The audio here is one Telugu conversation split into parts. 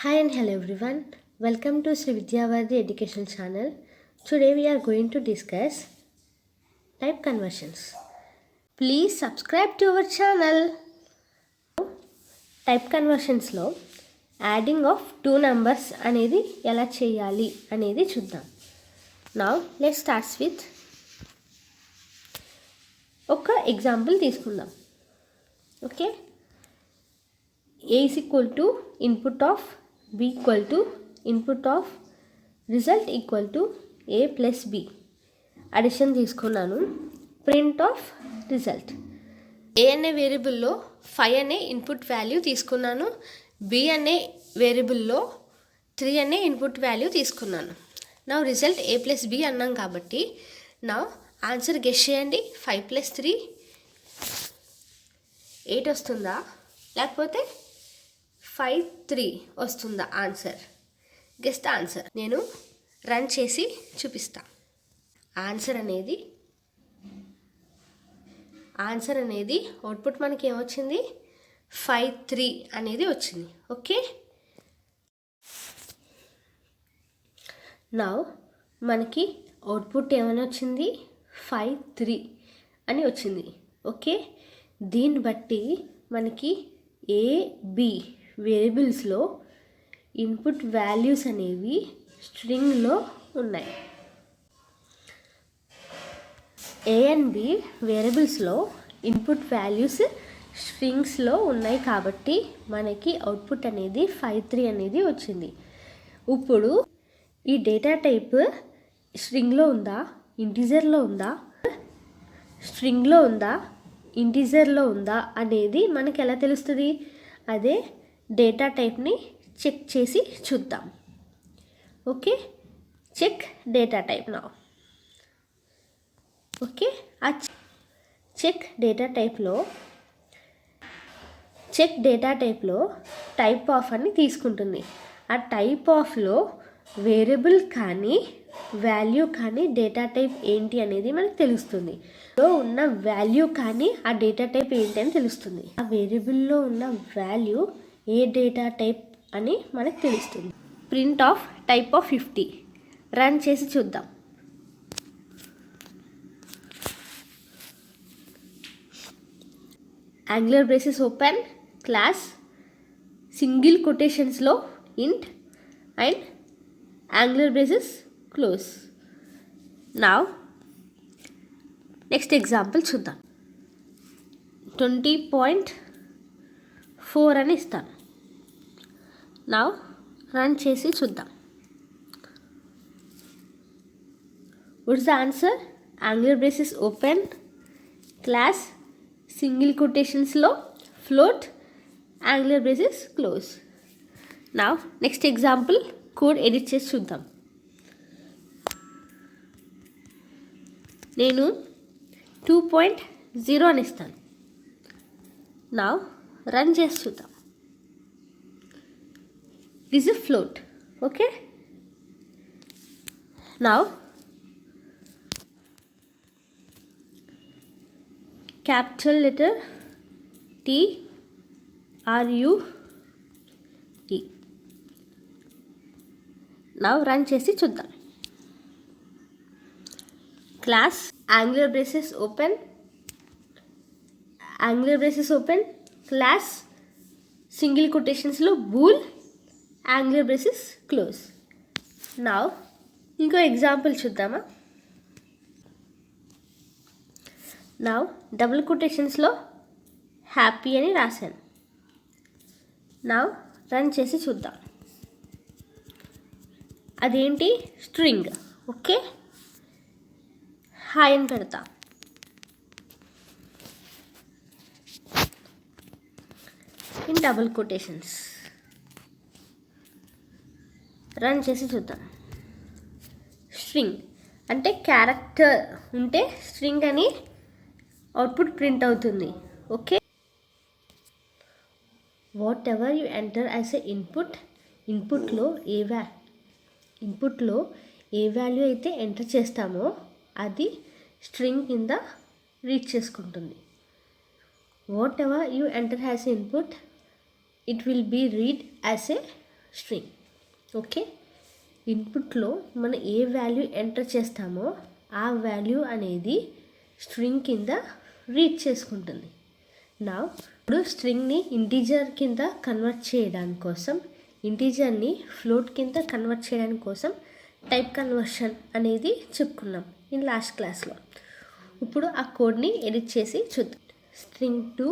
Hi and hello everyone. Welcome to Sri Vidyavadi Education Channel. Today we are going to discuss type conversions. Please subscribe to our channel. Type conversions లో యాడింగ్ ఆఫ్ టూ నంబర్స్ అనేది ఎలా చేయాలి అనేది చూద్దాం. నౌ లెట్స్ స్టార్ట్స్ విత్ ఒక ఎగ్జాంపుల్ తీసుకుందాం. Okay, A is equal to input of B equal to input of result equal to A plus B. Addition తీసుకున్నాను. Print of result. ఏ అనే వేరియబుల్లో 5 అనే ఇన్పుట్ వాల్యూ తీసుకున్నాను. బి అనే వేరియబుల్లో 3 అనే ఇన్పుట్ వాల్యూ తీసుకున్నాను. నా రిజల్ట్ ఏ ప్లస్ బి అన్నాం కాబట్టి నా ఆన్సర్ గెస్ చేయండి. 5 + 3 8 వస్తుందా, లేకపోతే 5 3 వస్తుందా ఆన్సర్? Guess the answer. నేను రన్ చేసి చూపిస్తా. ఆన్సర్ అనేది అవుట్పుట్ మనకి ఏమొచ్చింది? 5 3 అనేది వచ్చింది. ఓకే, నౌ మనకి అవుట్పుట్ ఏమని వచ్చింది? 5 3 అని వచ్చింది. ఓకే, దీన్ని బట్టి మనకి ఏ బి వేరియబుల్స్లో ఇన్పుట్ వాల్యూస్ అనేవి స్ట్రింగ్లో ఉన్నాయి. ఏ అండ్ బి వేరియబుల్స్లో ఇన్పుట్ వాల్యూస్ స్ట్రింగ్స్లో ఉన్నాయి కాబట్టి మనకి అవుట్పుట్ అనేది 5 3 అనేది వచ్చింది. ఇప్పుడు ఈ డేటా టైప్ స్ట్రింగ్లో ఉందా, ఇంటీజర్లో ఉందా, స్ట్రింగ్లో ఉందా, ఇంటీజర్లో ఉందా అనేది మనకి ఎలా తెలుస్తుంది? అదే డేటా టైప్ని చెక్ చేసి చూద్దాం. ఓకే, చెక్ డేటా టైప్ నా. ఓకే, ఆ చెక్ డేటా టైప్లో టైప్ ఆఫ్ అని తీసుకుంటుంది. ఆ టైప్ ఆఫ్లో వేరియబుల్ కానీ వాల్యూ కానీ డేటా టైప్ ఏంటి అనేది మనకు తెలుస్తుంది. ఉన్న వాల్యూ కానీ ఆ డేటా టైప్ ఏంటి అని తెలుస్తుంది. ఆ వేరియబుల్లో ఉన్న వాల్యూ ఏ డేటా టైప్ అని మనకు తెలుస్తుంది. Print of type of 50 run చేసి చూద్దాం. Angular braces open, class single కొటేషన్స్లో int and angular braces close. Now next example చూద్దాం. 20.4 అని ఇస్తాను. నౌ రన్ చేసి చూద్దాం. What's the answer? Angular braces open, class single కొటేషన్స్లో float, angular braces close. Now next example code edit చేసి చూద్దాం. నేను 2.0 అని ఇస్తాను. నౌ రన్ చేసి చూద్దాం. This is float. Okay, now capital letter TRUE. Now run చేసి చూద్దాం. Class angular braces open, class single కొటేషన్స్లో bool, angular braces close. Now ఇంకో ఎగ్జాంపుల్ చూద్దామా? నౌ డబుల్ కొటేషన్స్లో హ్యాపీ అని రాశాను. నౌ రన్ చేసి చూద్దాం. అదేంటి? స్ట్రింగ్. ఓకే, హాయ్ అని పెడతా. ఇన్ డబుల్ కొటేషన్స్ రన్ చేసి చూద్దాం. స్ట్రింగ్ అంటే క్యారెక్టర్ ఉంటే స్ట్రింగ్ అని అవుట్పుట్ ప్రింట్ అవుతుంది. Okay, what ever you enter as ఎ ఇన్పుట్లో ఏ వాల్యూ అయితే ఎంటర్ చేస్తామో అది స్ట్రింగ్ కింద రీడ్ చేసుకుంటుంది. Whatever you enter as a input it will be read as a string. Okay, ఇన్పుట్లో మనం ఏ వాల్యూ ఎంటర్ చేస్తామో ఆ వాల్యూ అనేది స్ట్రింగ్ కింద రీడ్ చేసుకుంటుంది. నా ఇప్పుడు స్ట్రింగ్ని ఇంటీజర్ కింద కన్వర్ట్ చేయడానికి కోసం, ఇంటీజర్ని ఫ్లోట్ కింద కన్వర్ట్ చేయడానికి కోసం టైప్ కన్వర్షన్ అనేది చెప్పుకున్నాం ఇన్ లాస్ట్ క్లాస్లో. ఇప్పుడు ఆ కోడ్ని ఎడిట్ చేసి చూద్దాం. String to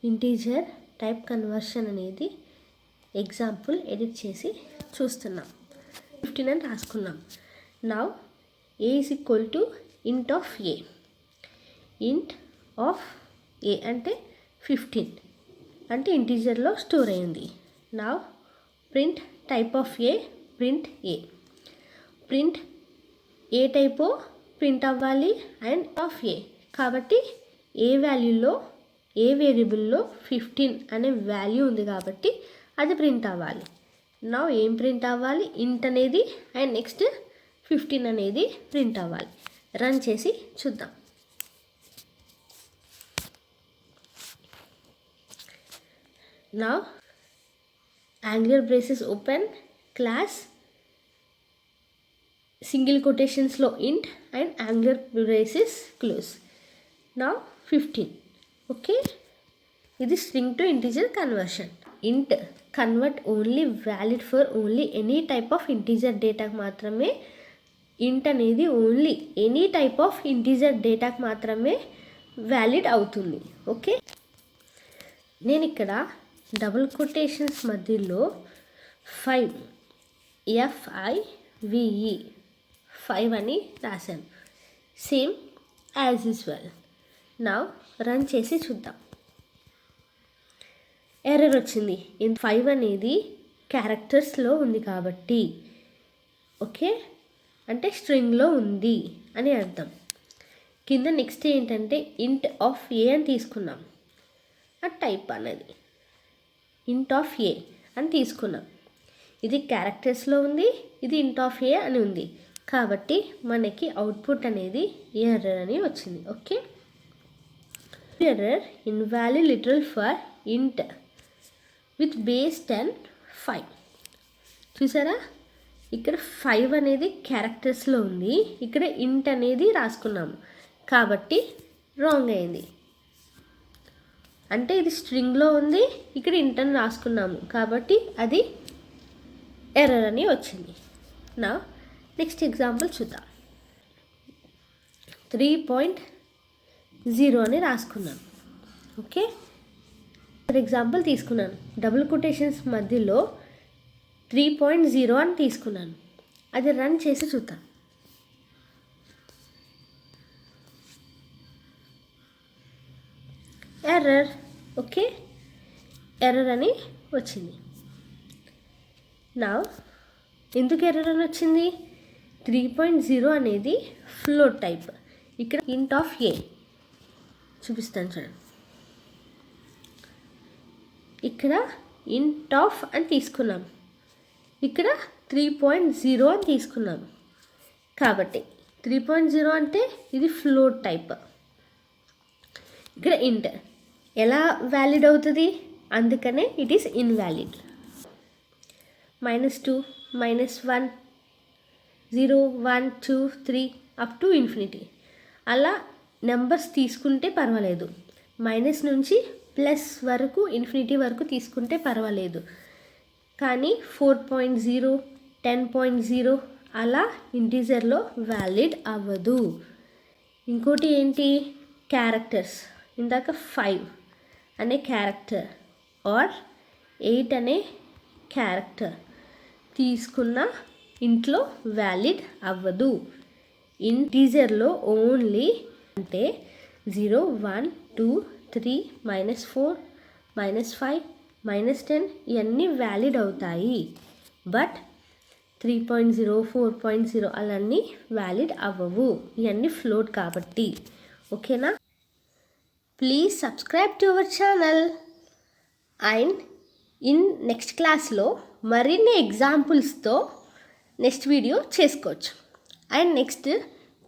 integer type conversion అనేది ఎగ్జాంపుల్ ఎడిట్ చేసి చూస్తున్నాం. 15 అని రాసుకున్నాం. Now A is equal to int of A. Int of A అంటే 15 అంటే ఇంటీజర్లో స్టోర్ అయింది. Now print type of A, print A. Print A టైపో ప్రింట్ అవ్వాలి అండ్ ఆఫ్ ఏ. కాబట్టి ఏ వాల్యూలో, ఏ వేరియబుల్లో 15 అనే వాల్యూ ఉంది కాబట్టి అది ప్రింట్ అవ్వాలి. నా ఏం ప్రింట్ అవ్వాలి? ఇంట్ అనేది అండ్ నెక్స్ట్ 15 అనేది ప్రింట్ అవ్వాలి. రన్ చేసి చూద్దాం. నా angular braces open, class single కొటేషన్స్లో int and angular braces close. నా 15. ఓకే, ఇది string to integer conversion. Int convert only valid for only any type of integer డేటాకు మాత్రమే. ఇంట్ అనేది only any type of integer డేటాకు మాత్రమే వ్యాలిడ్ అవుతుంది. ఓకే, నేను ఇక్కడ డబుల్ కొటేషన్స్ మధ్యలో 5 FIVE 5 అని రాశాను. Same as usual. Now run చేసి చూద్దాం. ఎర్రర్ వచ్చింది. 5 అనేది క్యారెక్టర్స్లో ఉంది కాబట్టి. ఓకే, అంటే స్ట్రింగ్లో ఉంది అని అర్థం. కింద నెక్స్ట్ ఏంటంటే ఇంట్ ఆఫ్ ఏ అని తీసుకున్నాం. ఆ టైప్ అనేది ఇంట్ ఆఫ్ ఏ అని తీసుకున్నాం. ఇది క్యారెక్టర్స్లో ఉంది, ఇది ఇంట్ ఆఫ్ ఏ అని ఉంది కాబట్టి మనకి అవుట్పుట్ అనేది ఎర్రర్ అని వచ్చింది. Okay, error invalid literal for ఇంట్ విత్ బేస్ 10 5. చూసారా, ఇక్కడ 5 అనేది క్యారెక్టర్స్లో ఉంది, ఇక్కడ ఇంట్ అనేది రాసుకున్నాము కాబట్టి రాంగ్ అయింది. అంటే ఇది స్ట్రింగ్లో ఉంది, ఇక్కడ ఇంట్ అని రాసుకున్నాము కాబట్టి అది ఎర్రర్ అని వచ్చింది. నా నెక్స్ట్ ఎగ్జాంపుల్ చూద్దాం. 3.0 అని రాసుకున్నాను. ఓకే, ఫర్ ఎగ్జాంపుల్ తీసుకున్నాను. డబుల్ కొటేషన్స్ మధ్యలో 3.0 అని తీసుకున్నాను. అది రన్ చేసి చూద్దాం. ఎర్రర్. ఓకే, ఎర్రర్ అని వచ్చింది. నా ఎందుకు ఎర్రర్ అని వచ్చింది? 3.0 అనేది ఫ్లోట్ టైప్. ఇక్కడ ఇంట్ ఆఫ్ ఏ చూపిస్తాను చూడండి. ఇక్కడ ఇంట్ ఆఫ్ అని తీసుకున్నాం, ఇక్కడ 3.0 అని తీసుకున్నాం కాబట్టి 3.0 అంటే ఇది ఫ్లోట్ టైప్. ఇక్కడ ఇంట్ ఎలా వ్యాలిడ్ అవుతుంది? అందుకనే it is invalid. -2, -1, 0, 1, 2, 3 up to infinity అలా నెంబర్స్ తీసుకుంటే పర్వాలేదు. మైనస్ నుంచి ప్లస్ వరకు ఇన్ఫినిటీ వరకు తీసుకుంటే పర్వాలేదు. కానీ 4.0, 10.0 అలా ఇంటీజర్లో వ్యాలిడ్ అవ్వదు. ఇంకోటి ఏంటి? క్యారెక్టర్స్. ఇందాక 5 అనే క్యారెక్టర్ ఆర్ 8 అనే క్యారెక్టర్ తీసుకున్న ఇంట్లో వ్యాలిడ్ అవ్వదు. ఇంటీజర్లో ఓన్లీ అంటే 0, 1, 2, 3, -4, -5, -10 ఇవన్నీ వ్యాలిడ్ అవుతాయి. బట్ 3.0, 4.0 అలాన్నీ వ్యాలిడ్ అవ్వవు. ఇవన్నీ ఫ్లోట్ కాబట్టి. ఓకేనా? Please subscribe to our channel. And in next క్లాస్లో మరిన్ని ఎగ్జాంపుల్స్తో నెక్స్ట్ వీడియో చేసుకోవచ్చు. అండ్ నెక్స్ట్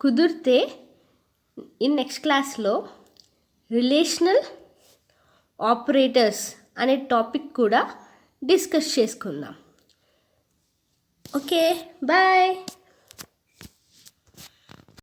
కుదిరితే నెక్స్ట్ క్లాస్లో రిలేషనల్ ఆపరేటర్స్ అనే టాపిక్ కూడా డిస్కస్ చేసుకుందాం. Okay, bye.